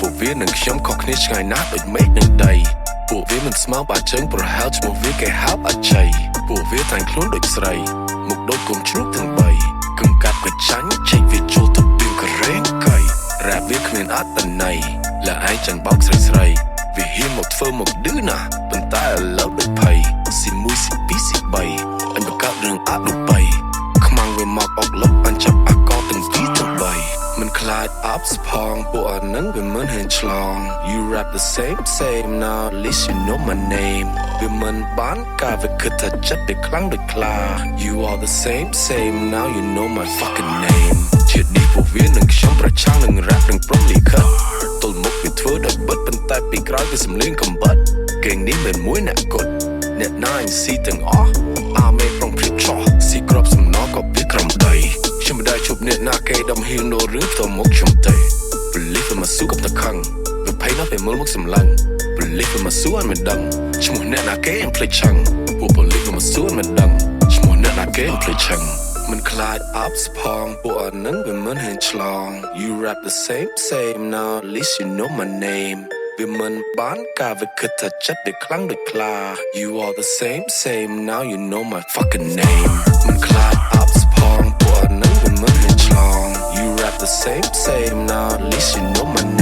ពួកវានឹងខ្ញុំខុសគ្នាឆ្ងាយណាស់ដូចមេឃនឹងដីពួកវាមិនស្មើបាជើងប្រហែលឈ្មោះវាគេហៅអជ័យពួកវាតែងខ្លួនដូចស្រីមុខដូចកូនជ្រូកទាំង3កឹងកាប់កចាញ់ឆែកវាចូលទៅពីករ៉េងកៃរ៉ាប់វាគ្មានអត្តន័យលឯងចាំងបោកស្រីវាហ៊ានមកធ្វើមកឌឺណាប៉ុន្តែឥឡូវដូចភ័យស៊ី1ស៊ី2ស៊ី3អញបង្កើតរឿងអនុបីខ្មាំងវាមកអុកលុបអញចាប់អាកោទាំងពីរទាំង3មិនខ្លាចអបស្ផងពួកអានឹងវាមិនហ៊ានឆ្លង You rap the same now at least you know my name វាមិនបានការវាគិតថាចិត្តវាខ្លាំងដូចខ្លា You are the same now you know my fucking name ជាតិនេះពួកវានឹងខ្ញុំប្រឆាំងនឹង rap នឹងព្រមលិខិតទល់មុខវាធ្វើដោយបិទប៉ុន្តែពីក្រោយវាសំលេងកំបិតគេងនេះមិនមួយអ្នកគត់អ្នកណាញស៊ីទាំងអស់អាមេប្រុងព្រៀបឆោះស៊ីក្របសំណក៏ពីក្រំដីខ្ញុំមិនដែលជួបអ្នកណាគេដំហ៊ានដល់រឿងផ្ទាល់មុខខ្ញុំទេ Believe វាមកស៊ូกับតខឹងវាភ័យណាស់ពេលមើលមុខសម្លឹង Believe វាមកស៊ូអត់មិនដឹងឈ្មោះអ្នកណាគេអញភ្លេចឆឹងពួក Believe វាមកស៊ូអត់មិនដឹងឈ្មោះអ្នកណាគេអញភ្លេចឆឹងមិនខ្លាចអបស្ផងពួកអានឹងវាមិនហ៊ានឆ្លង You rap the same now at least you know my name វាមិនបានការវាគិតថាចិត្តវាខ្លាំងដូចខ្លា You are the same now you know my fucking name មិនខ្លាចអបស្ផងពួកអានឹងវាមិនហ៊ានឆ្លង You rap the same now at least you know my